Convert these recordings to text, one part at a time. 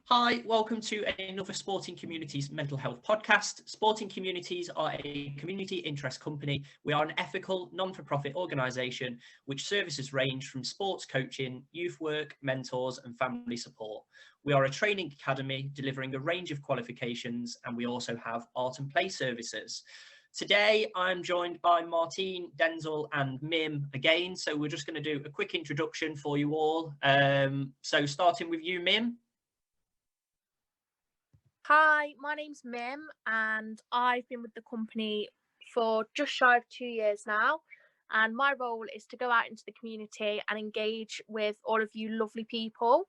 Hi, welcome to another Sporting Communities mental health podcast. Sporting Communities are a community interest company. We are an ethical, non-for-profit organisation which services range from sports coaching, youth work, mentors and family support. We are a training academy delivering a range of qualifications, and we also have art and play services. Today, I'm joined by Martine, Denzel and Mim again. So we're just going to do a quick introduction for you all. So starting with you, Mim. Hi, my name's Mim and I've been with the company for just shy of 2 years now, and my role is to go out into the community and engage with all of you lovely people.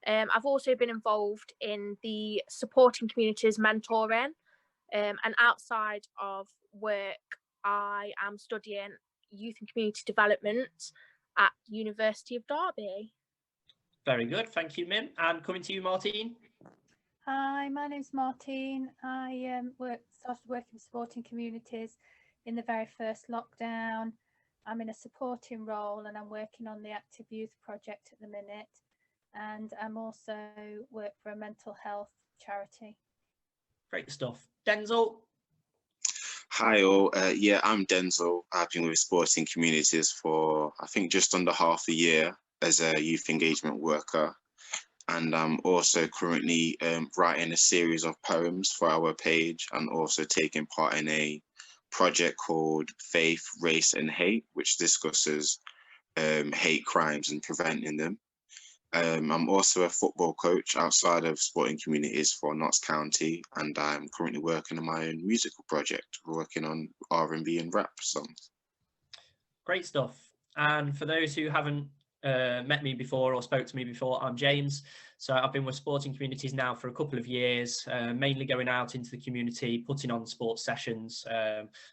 I've also been involved in the supporting communities mentoring, and outside of work I am studying youth and community development at the University of Derby. Very good, thank you, Mim. And coming to you, Martine. Hi, my name's Martine. I started working with Sporting Communities in the very first lockdown. I'm in a supporting role and I'm working on the Active Youth Project at the minute. And I'm also work for a mental health charity. Great stuff. Denzel. Hi all, I'm Denzel. I've been with Sporting Communities for I think just under half a year as a youth engagement worker. And I'm also currently writing a series of poems for our page and also taking part in a project called Faith, Race and Hate, which discusses hate crimes and preventing them. I'm also a football coach outside of Sporting Communities for Notts County, and I'm currently working on my own musical project, working on R&B and rap songs. Great stuff. And for those who haven't met me before or spoke to me before, I'm James. So I've been with Sporting Communities now for a couple of years, mainly going out into the community, putting on sports sessions,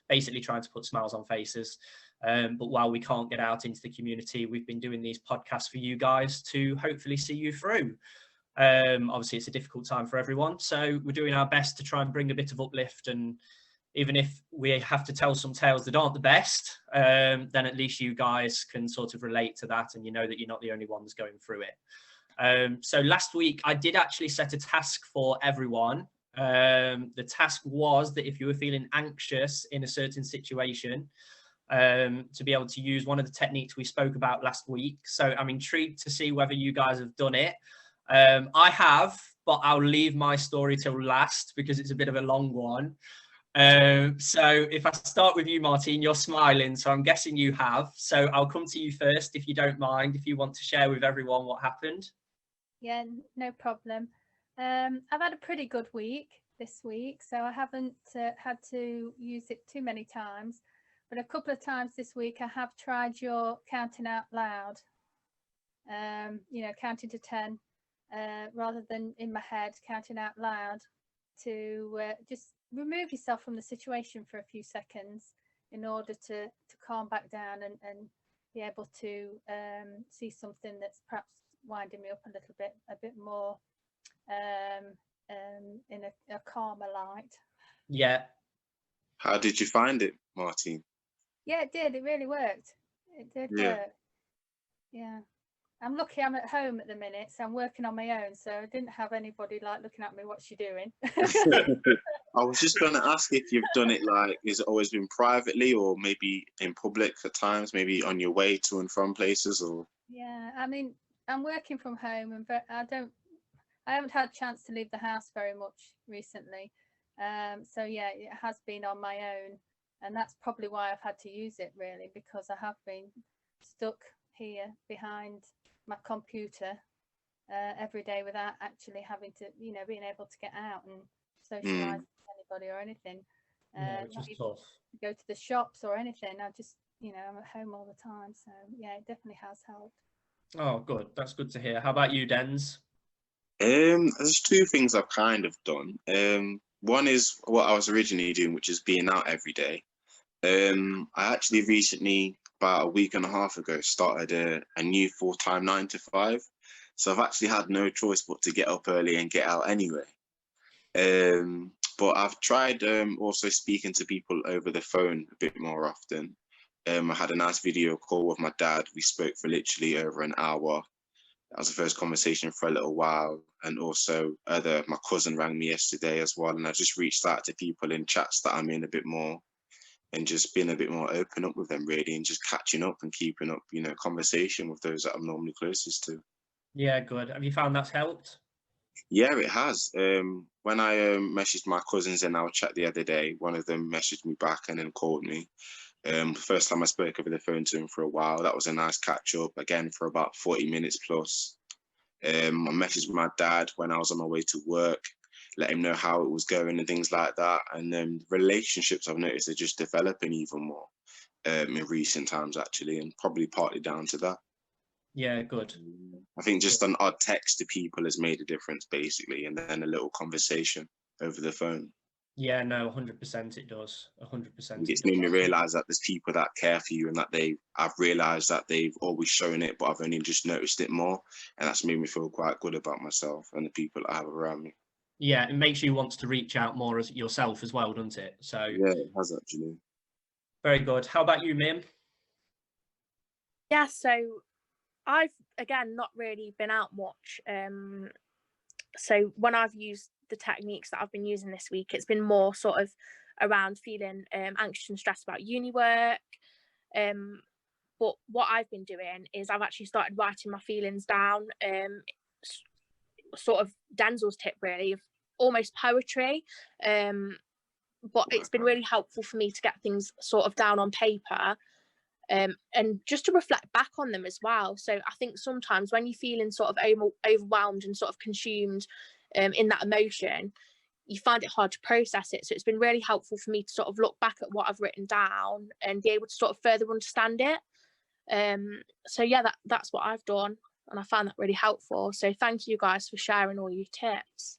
basically trying to put smiles on faces. But while we can't get out into the community, we've been doing these podcasts for you guys to hopefully see you through. Obviously, it's a difficult time for everyone, so we're doing our best to try and bring a bit of uplift, and even if we have to tell some tales that aren't the best, then at least you guys can sort of relate to that and you know that you're not the only ones going through it. So last week, I did actually set a task for everyone. The task was that if you were feeling anxious in a certain situation, to be able to use one of the techniques we spoke about last week. So I'm intrigued to see whether you guys have done it. I have, but I'll leave my story till last because it's a bit of a long one. So if I start with you, Martine, you're smiling, so I'm guessing you have. So I'll come to you first, if you don't mind, if you want to share with everyone what happened. Yeah, no problem. I've had a pretty good week this week, so I haven't had to use it too many times. But a couple of times this week, I have tried your counting out loud, counting to 10, rather than in my head, counting out loud, to just remove yourself from the situation for a few seconds in order to calm back down and be able to see something that's perhaps winding me up a little bit, a bit more in a calmer light. Yeah. How did you find it, Martine? Yeah, it did. It really worked. It did work. Yeah. I'm lucky I'm at home at the minute, so I'm working on my own, so I didn't have anybody like looking at me, what's she doing? I was just going to ask if you've done it, like, has it always been privately or maybe in public at times, maybe on your way to and from places? Or Yeah, I mean, I'm working from home and I haven't had a chance to leave the house very much recently. So yeah, it has been on my own, and that's probably why I've had to use it really, because I have been stuck here behind my computer every day without actually having to, being able to get out and socialize with anybody or anything. Which is tough. Go to the shops or anything. I'm at home all the time. So yeah, it definitely has helped. Oh, good. That's good to hear. How about you, Dens? There's two things I've kind of done. One is what I was originally doing, which is being out every day. I actually recently, about a week and a half ago, started a new full-time 9 to 5. So I've actually had no choice but to get up early and get out anyway. But I've tried also speaking to people over the phone a bit more often. I had a nice video call with my dad. We spoke for literally over an hour. That was the first conversation for a little while. And also my cousin rang me yesterday as well. And I just reached out to people in chats that I'm in a bit more, and just being a bit more open up with them really, and just catching up and keeping up, you know, conversation with those that I'm normally closest to. Yeah, good. Have you found that's helped? Yeah, it has. When I messaged my cousins in our chat the other day, one of them messaged me back and then called me. First time I spoke over the phone to him for a while. That was a nice catch up, again, for about 40 minutes plus. I messaged my dad when I was on my way to work, let him know how it was going and things like that. And then relationships, I've noticed, are just developing even more in recent times, actually, and probably partly down to that. Yeah, good. I think just an odd text to people has made a difference, basically, and then a little conversation over the phone. Yeah, no, 100% it does. 100%. It's made me realise that there's people that care for you, and that I've realised that they've always shown it, but I've only just noticed it more, and that's made me feel quite good about myself and the people I have around me. Yeah, it makes you want to reach out more as yourself as well, doesn't it? So yeah, it has actually. Very good. How about you, Mim? Yeah, so I've again not really been out much. So when I've used the techniques that I've been using this week, it's been more sort of around feeling anxious and stressed about uni work. But what I've been doing is I've actually started writing my feelings down. Sort of Denzel's tip, really, of almost poetry. But it's been really helpful for me to get things sort of down on paper. And just to reflect back on them as well. So I think sometimes when you're feeling sort of overwhelmed and sort of consumed in that emotion, you find it hard to process it. So it's been really helpful for me to sort of look back at what I've written down and be able to sort of further understand it. So yeah, that's what I've done, and I found that really helpful. So thank you guys for sharing all your tips.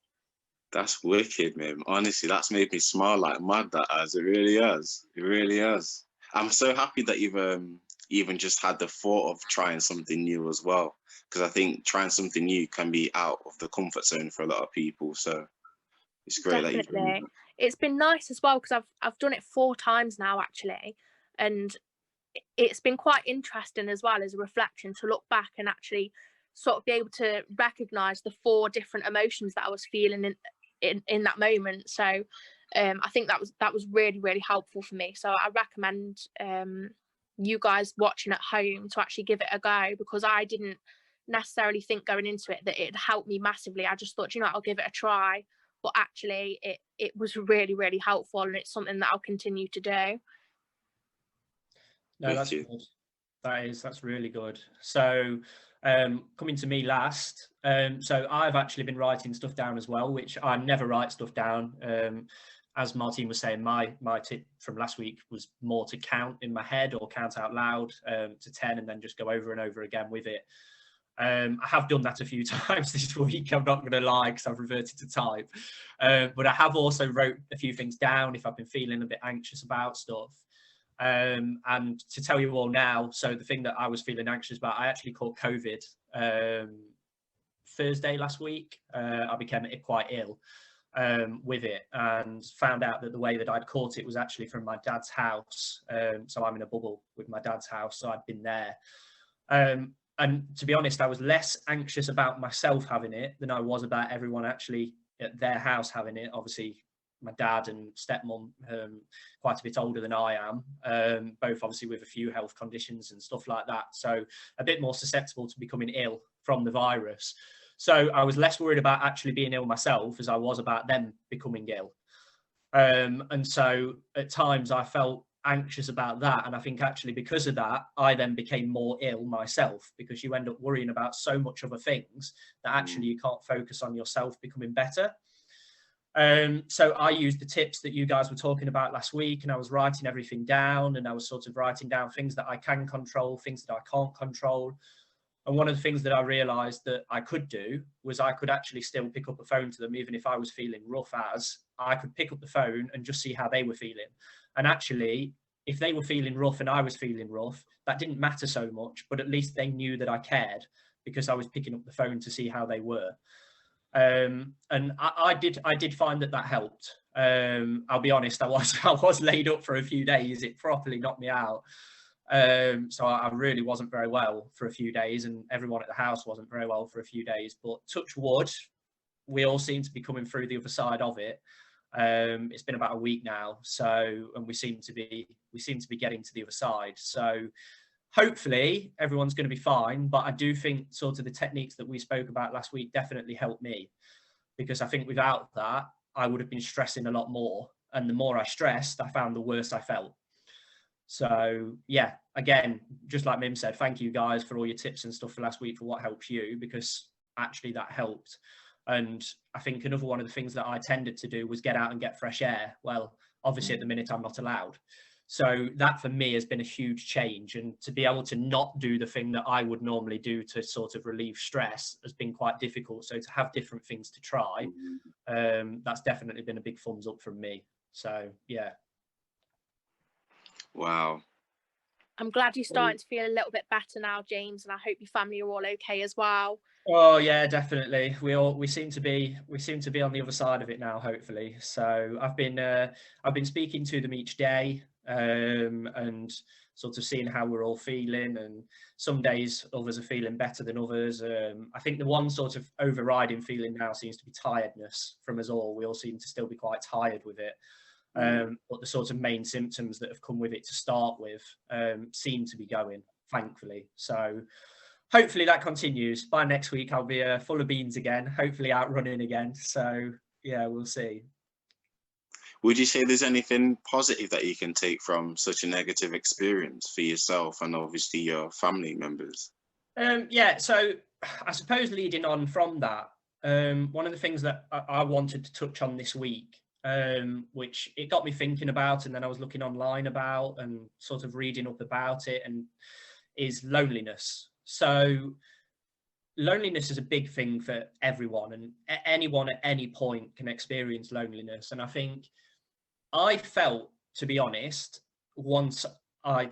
That's wicked, man. Honestly, that's made me smile like mad. That has. It really has. It really has. I'm so happy that you've even just had the thought of trying something new as well, because I think trying something new can be out of the comfort zone for a lot of people. So it's great that you've done that. It's been nice as well, because I've done it 4 times now actually, and it's been quite interesting as well as a reflection to look back and actually sort of be able to recognize the 4 different emotions that I was feeling in that moment. So I think that was really, really helpful for me. So I recommend you guys watching at home to actually give it a go, because I didn't necessarily think going into it that it'd help me massively. I just thought, you know, I'll give it a try, but actually it was really, really helpful, and it's something that I'll continue to do. No, that's good. That's really good. So coming to me last, so I've actually been writing stuff down as well, which I never write stuff down. As Martine was saying, my tip from last week was more to count in my head or count out loud to 10 and then just go over and over again with it. I have done that a few times this week, I'm not going to lie, because I've reverted to type. But I have also wrote a few things down if I've been feeling a bit anxious about stuff. And to tell you all now, so the thing that I was feeling anxious about, I actually caught COVID Thursday last week. I became quite ill with it, and found out that the way that I'd caught it was actually from my dad's house. So I'm in a bubble with my dad's house, so I'd been there. And to be honest, I was less anxious about myself having it than I was about everyone actually at their house having it. Obviously, my dad and stepmom, quite a bit older than I am, both obviously with a few health conditions and stuff like that. So a bit more susceptible to becoming ill from the virus. So I was less worried about actually being ill myself as I was about them becoming ill. And so at times I felt anxious about that. And I think actually because of that, I then became more ill myself, because you end up worrying about so much other things that actually you can't focus on yourself becoming better. So I used the tips that you guys were talking about last week, and I was writing everything down, and I was sort of writing down things that I can control, things that I can't control. And one of the things that I realized that I could do was I could actually still pick up a phone to them, even if I was feeling rough as. I could pick up the phone and just see how they were feeling. And actually, if they were feeling rough and I was feeling rough, that didn't matter so much, but at least they knew that I cared because I was picking up the phone to see how they were. And I did find that helped. I'll be honest, I was laid up for a few days. It properly knocked me out. So I really wasn't very well for a few days, and everyone at the house wasn't very well for a few days. But touch wood, we all seem to be coming through the other side of it. It's been about a week now, and we seem to be getting to the other side. So hopefully everyone's going to be fine. But I do think sort of the techniques that we spoke about last week definitely helped me, because I think without that, I would have been stressing a lot more. And the more I stressed, I found the worse I felt. So yeah, again, just like Mim said, thank you guys for all your tips and stuff for last week for what helps you, because actually that helped. And I think another one of the things that I tended to do was get out and get fresh air. Well, obviously at the minute I'm not allowed. So that for me has been a huge change, and to be able to not do the thing that I would normally do to sort of relieve stress has been quite difficult. So to have different things to try, that's definitely been a big thumbs up from me. So yeah. Wow. I'm glad you're starting to feel a little bit better now, James, and I hope your family are all okay as well. Oh yeah, definitely. We seem to be on the other side of it now, hopefully. So I've been speaking to them each day, and sort of seeing how we're all feeling. And some days others are feeling better than others. I think the one sort of overriding feeling now seems to be tiredness from us all. We all seem to still be quite tired with it. But the sort of main symptoms that have come with it to start with seem to be going, thankfully. So hopefully that continues. By next week, I'll be full of beans again, hopefully out running again. So yeah, we'll see. Would you say there's anything positive that you can take from such a negative experience for yourself and obviously your family members? Yeah, so I suppose leading on from that, one of the things that I wanted to touch on this week, which it got me thinking about, and then I was looking online about and sort of reading up about it, and is loneliness. So loneliness is a big thing for everyone, and anyone at any point can experience loneliness. And I think I felt, to be honest, once I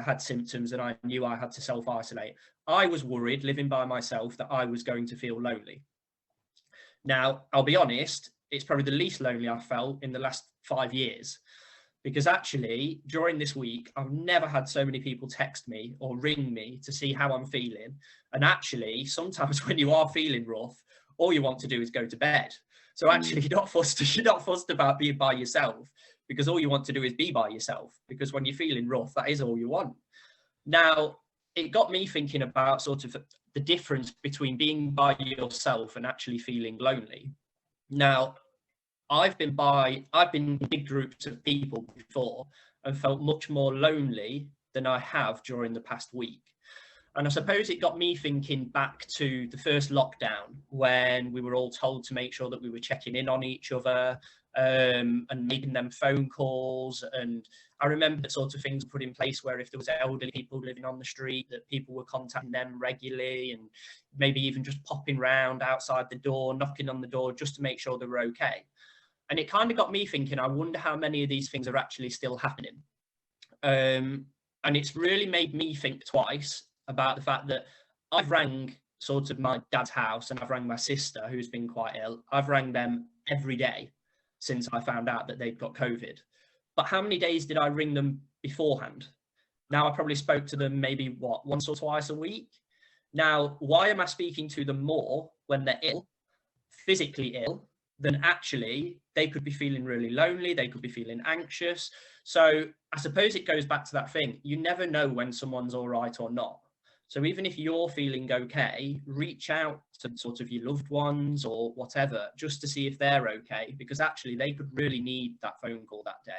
had symptoms and I knew I had to self-isolate, I was worried living by myself that I was going to feel lonely. Now, I'll be honest, it's probably the least lonely I've felt in the last 5 years, because actually during this week, I've never had so many people text me or ring me to see how I'm feeling. And actually, sometimes when you are feeling rough, all you want to do is go to bed. So actually you're not fussed about being by yourself, because all you want to do is be by yourself, because when you're feeling rough, that is all you want. Now, it got me thinking about sort of the difference between being by yourself and actually feeling lonely. Now, I've been in big groups of people before and felt much more lonely than I have during the past week. And I suppose it got me thinking back to the first lockdown, when we were all told to make sure that we were checking in on each other, and making them phone calls. And I remember the sort of things put in place where if there was elderly people living on the street, that people were contacting them regularly, and maybe even just popping round outside the door, knocking on the door just to make sure they were okay. And it kind of got me thinking, I wonder how many of these things are actually still happening. And it's really made me think twice about the fact that I've rang sort of my dad's house, and I've rang my sister, who's been quite ill. I've rang them every day since I found out that they'd got COVID. But how many days did I ring them beforehand? Now, I probably spoke to them maybe, once or twice a week. Now, why am I speaking to them more when they're ill, physically ill, than actually they could be feeling really lonely, they could be feeling anxious? So I suppose it goes back to that thing. You never know when someone's all right or not. So even if you're feeling okay, reach out to sort of your loved ones or whatever, just to see if they're okay, because actually they could really need that phone call that day.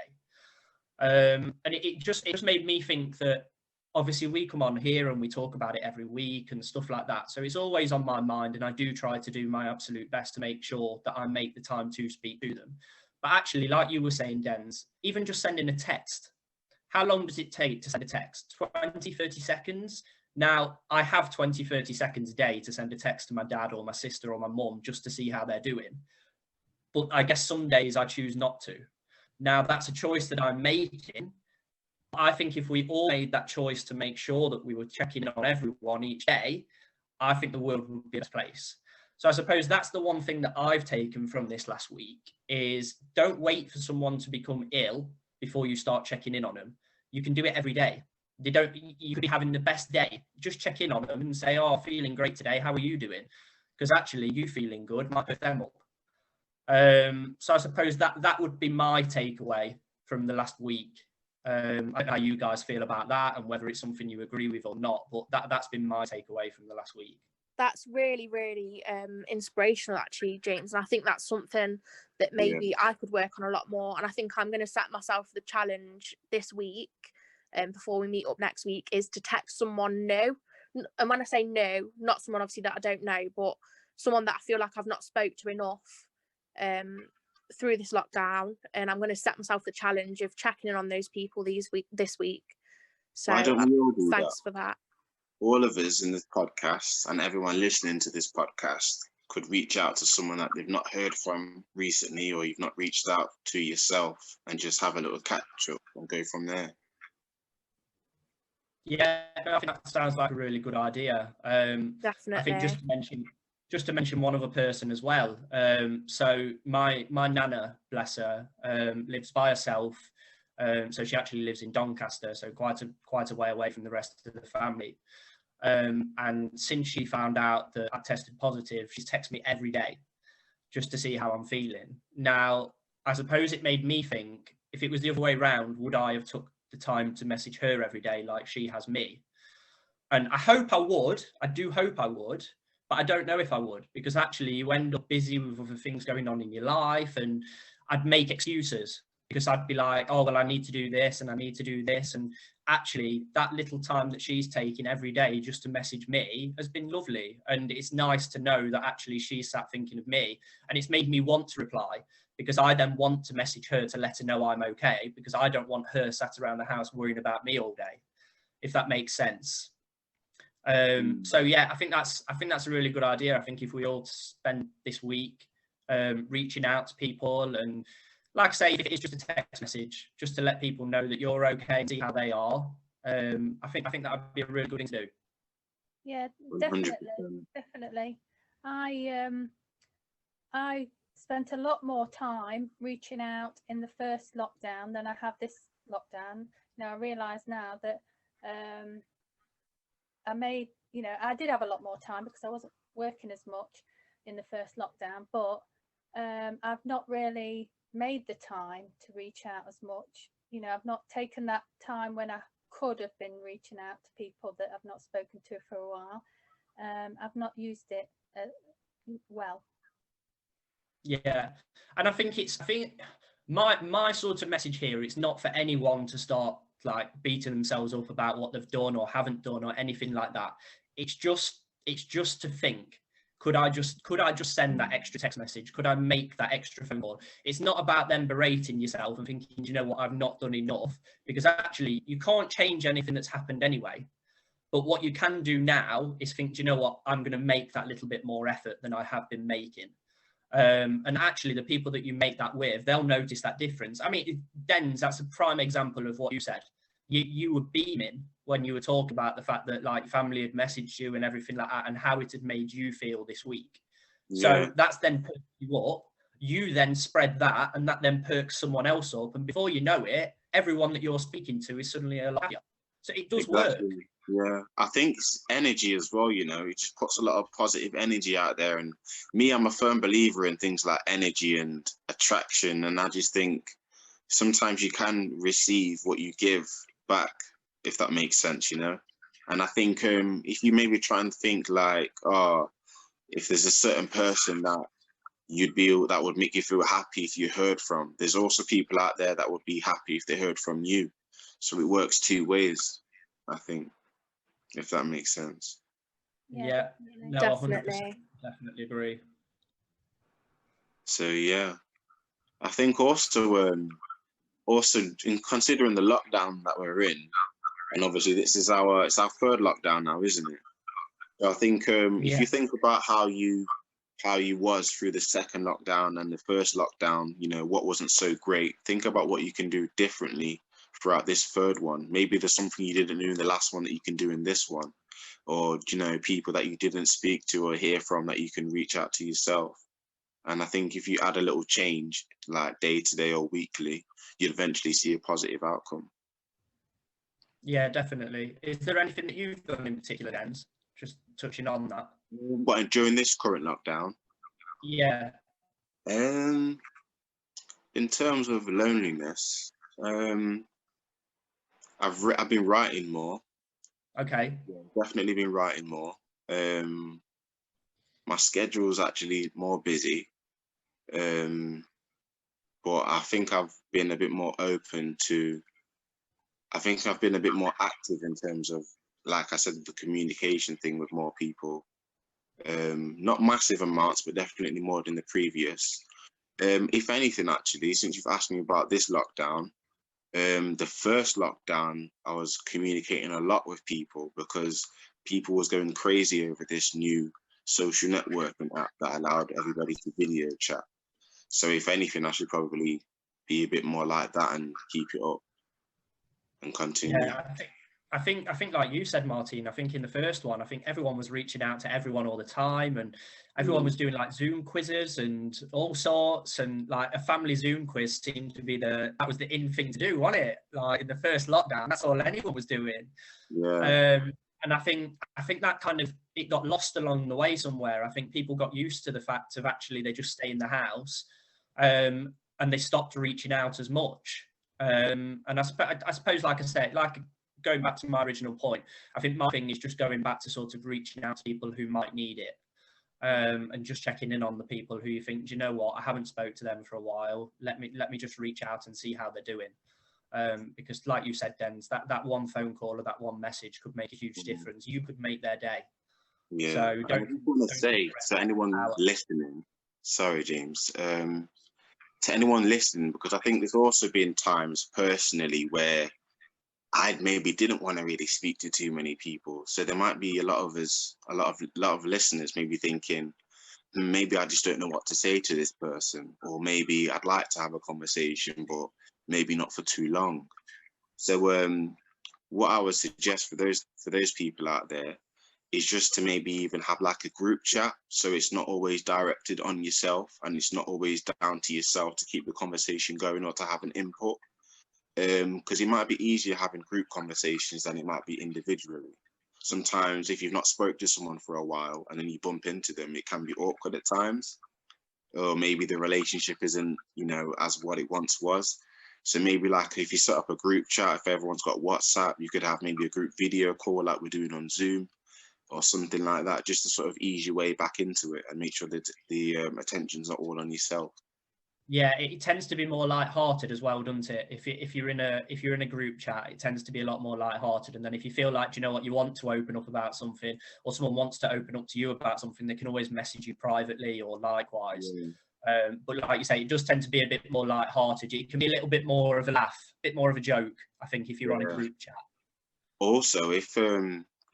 And it just made me think that obviously we come on here and we talk about it every week and stuff like that. So it's always on my mind, and I do try to do my absolute best to make sure that I make the time to speak to them. But actually, like you were saying, Dens, even just sending a text, how long does it take to send a text? 20, 30 seconds? Now, I have 20, 30 seconds a day to send a text to my dad or my sister or my mum just to see how they're doing. But I guess some days I choose not to. Now, that's a choice that I'm making. I think if we all made that choice to make sure that we were checking on everyone each day, I think the world would be a place. So I suppose that's the one thing that I've taken from this last week, is don't wait for someone to become ill before you start checking in on them. You can do it every day. You could be having the best day. Just check in on them and say, oh, feeling great today. How are you doing? Because actually you feeling good might lift them up. So I suppose that would be my takeaway from the last week. I don't know how you guys feel about that and whether it's something you agree with or not, but that's been my takeaway from the last week. That's really, really inspirational, actually, James. And I think that's something that maybe I could work on a lot more. And I think I'm going to set myself the challenge this week, before we meet up next week, is to text someone new. And when I say no, not someone obviously that I don't know, but someone that I feel like I've not spoke to enough through this lockdown. And I'm going to set myself the challenge of checking in on those people this week. So why don't we all do thanks that? for that. All of us in this podcast and everyone listening to this podcast could reach out to someone that they've not heard from recently, or you've not reached out to yourself, and just have a little catch up and go from there. Yeah, I think that sounds like a really good idea. Definitely. I think just to mention one other person as well. So my nana, bless her, lives by herself. So she actually lives in Doncaster, so quite a way away from the rest of the family. And since she found out that I tested positive, she's texted me every day just to see how I'm feeling. Now, I suppose it made me think, if it was the other way around, would I have took the time to message her every day like she has me? And I hope I would. I do hope I would, but I don't know if I would, because actually you end up busy with other things going on in your life, and I'd make excuses because I'd be like, oh, well, I need to do this and I need to do this. And actually that little time that she's taking every day just to message me has been lovely. And it's nice to know that actually she's sat thinking of me, and it's made me want to reply, because I then want to message her to let her know I'm okay, because I don't want her sat around the house worrying about me all day, if that makes sense. So yeah, I think that's a really good idea. I think if we all spend this week reaching out to people, and like I say, if it's just a text message, just to let people know that you're okay and see how they are, I think that would be a really good thing to do. Yeah, 100%. definitely. I spent a lot more time reaching out in the first lockdown than I have this lockdown. Now I realise now that I did have a lot more time because I wasn't working as much in the first lockdown, but I've not really made the time to reach out as much. I've not taken that time when I could have been reaching out to people that I've not spoken to for a while. I've not used it well. Yeah, and I think my sort of message here, it's not for anyone to start like beating themselves up about what they've done or haven't done or anything like that. It's just to think, could I just send that extra text message? Could I make that extra phone call? It's not about them berating yourself and thinking, you know what, I've not done enough, because actually you can't change anything that's happened anyway. But what you can do now is think, do you know what, I'm going to make that little bit more effort than I have been making. And actually the people that you make that with, they'll notice that difference. I mean, Dens, that's a prime example of what you said. You were beaming when you were talking about the fact that like family had messaged you and everything like that, and how it had made you feel this week. Yeah. So that's then perked you up. You then spread that, and that then perks someone else up. And before you know it, everyone that you're speaking to is suddenly a liar. So it does work. Yeah, I think it's energy as well, it just puts a lot of positive energy out there. And me, I'm a firm believer in things like energy and attraction. And I just think sometimes you can receive what you give back, if that makes sense, And I think if you maybe try and think like, if there's a certain person that that would make you feel happy if you heard from, there's also people out there that would be happy if they heard from you. So it works two ways, I think, if that makes sense. Yeah, no, definitely. 100% definitely agree. So yeah, I think also in considering the lockdown that we're in, and obviously it's our third lockdown now, isn't it? So I think if you think about how you was through the second lockdown and the first lockdown, what wasn't so great, think about what you can do differently throughout this third one. Maybe there's something you didn't do in the last one that you can do in this one, or people that you didn't speak to or hear from that you can reach out to yourself. And I think if you add a little change, like day to day or weekly, you'd eventually see a positive outcome. Yeah, definitely. Is there anything that you've done in particular, Dens? Just touching on that. But during this current lockdown, Yeah. in terms of loneliness, I've been writing more. Okay. Yeah, definitely been writing more. My schedule's actually more busy, but I think I've been a bit more open to. I think I've been a bit more active in terms of, like I said, the communication thing with more people. Not massive amounts, but definitely more than the previous. If anything, actually, since you've asked me about this lockdown, the first lockdown, I was communicating a lot with people because people was going crazy over this new social networking app that allowed everybody to video chat. So if anything, I should probably be a bit more like that and keep it up and continue. Yeah, I think like you said, Martine, I think in the first one, I think everyone was reaching out to everyone all the time, and everyone was doing like Zoom quizzes and all sorts, and like a family Zoom quiz seemed to be that was the in thing to do, wasn't it? Like in the first lockdown, that's all anyone was doing. Yeah. And I think that kind of, it got lost along the way somewhere. I think people got used to the fact of actually they just stay in the house, and they stopped reaching out as much. And I suppose, like I said, like going back to my original point, I think my thing is just going back to sort of reaching out to people who might need it, and just checking in on the people who you think, do you know what, I haven't spoke to them for a while. Let me just reach out and see how they're doing. Because like you said, Dens, that one phone call or that one message could make a huge difference. You could make their day. Yeah. So I just want to say to anyone power. listening, sorry, James, to anyone listening, because I think there's also been times personally where I maybe didn't want to really speak to too many people. So there might be a lot of listeners maybe thinking, maybe I just don't know what to say to this person, or maybe I'd like to have a conversation, but maybe not for too long. So what I would suggest for those people out there is just to maybe even have like a group chat, so it's not always directed on yourself and it's not always down to yourself to keep the conversation going or to have an input. Because it might be easier having group conversations than it might be individually. Sometimes if you've not spoke to someone for a while and then you bump into them, it can be awkward at times. Or maybe the relationship isn't, as what it once was. So maybe like if you set up a group chat, if everyone's got WhatsApp, you could have maybe a group video call like we're doing on Zoom or something like that, just to sort of ease your way back into it and make sure that the attention's not all on yourself. Yeah, it tends to be more light-hearted as well, doesn't it? If you're in a group chat, it tends to be a lot more light-hearted. And then if you feel like, you know what, you want to open up about something, or someone wants to open up to you about something, they can always message you privately or likewise. Yeah. But like you say, it does tend to be a bit more light-hearted. It can be a little bit more of a laugh, a bit more of a joke, I think, if you're on a group chat. Also, if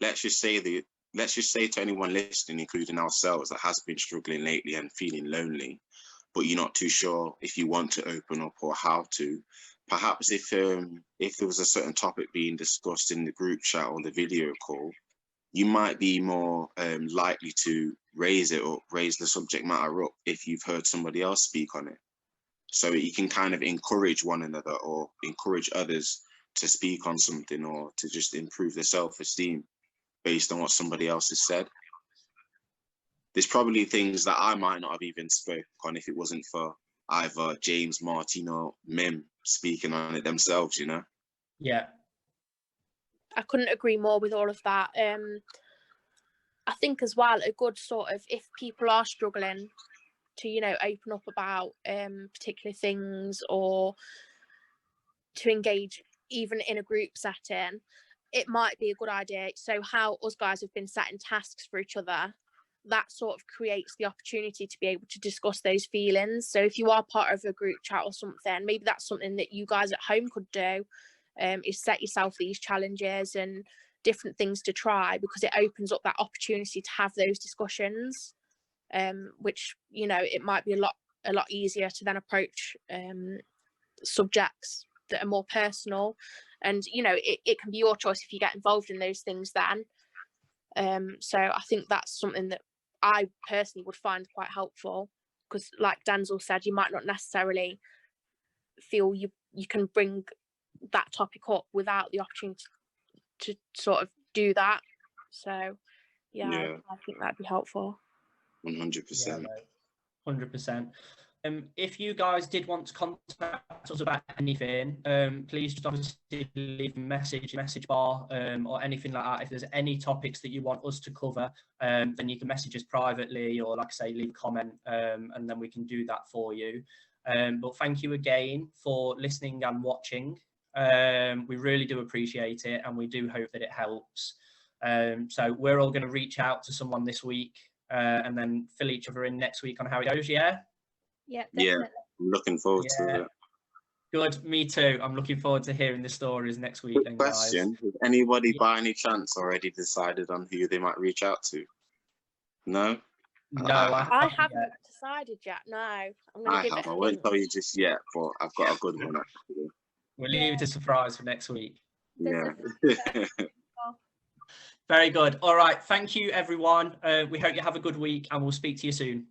let's just say to anyone listening, including ourselves, that has been struggling lately and feeling lonely, but you're not too sure if you want to open up or how to, perhaps if there was a certain topic being discussed in the group chat or the video call, you might be more likely to raise the subject matter up if you've heard somebody else speak on it. So you can kind of encourage one another or encourage others to speak on something or to just improve their self-esteem based on what somebody else has said. There's probably things that I might not have even spoken on if it wasn't for either James, Martin, or Mim speaking on it themselves, Yeah. I couldn't agree more with all of that. I think as well, a good sort of, if people are struggling to, open up about particular things or to engage even in a group setting, it might be a good idea. So how us guys have been setting tasks for each other, that sort of creates the opportunity to be able to discuss those feelings. So if you are part of a group chat or something, maybe that's something that you guys at home could do, is set yourself these challenges and different things to try, because it opens up that opportunity to have those discussions, which, it might be a lot easier to then approach subjects that are more personal. And, it can be your choice if you get involved in those things then. So I think that's something that I personally would find quite helpful, because like Denzel said, you might not necessarily feel you can bring that topic up without the opportunity to sort of do that. So Yeah. I think that'd be helpful. 100%. 100%. If you guys did want to contact us about anything, please just obviously leave a message bar, or anything like that. If there's any topics that you want us to cover, then you can message us privately, or like I say, leave a comment, and then we can do that for you. But thank you again for listening and watching. We really do appreciate it, and we do hope that it helps. So we're all going to reach out to someone this week, and then fill each other in next week on how it goes. Yeah, Definitely. I'm looking forward to it. Good, me too. I'm looking forward to hearing the stories next week. Then, Question: has anybody by any chance already decided on who they might reach out to? No. No, I haven't decided yet. No, I'm going to give it. I won't tell you just yet, but I've got a good one actually. We'll leave it a surprise for next week. Yeah. Very good. All right. Thank you, everyone. We hope you have a good week, and we'll speak to you soon.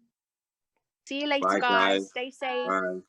See you later, Bye, guys. guys. Stay safe. Bye.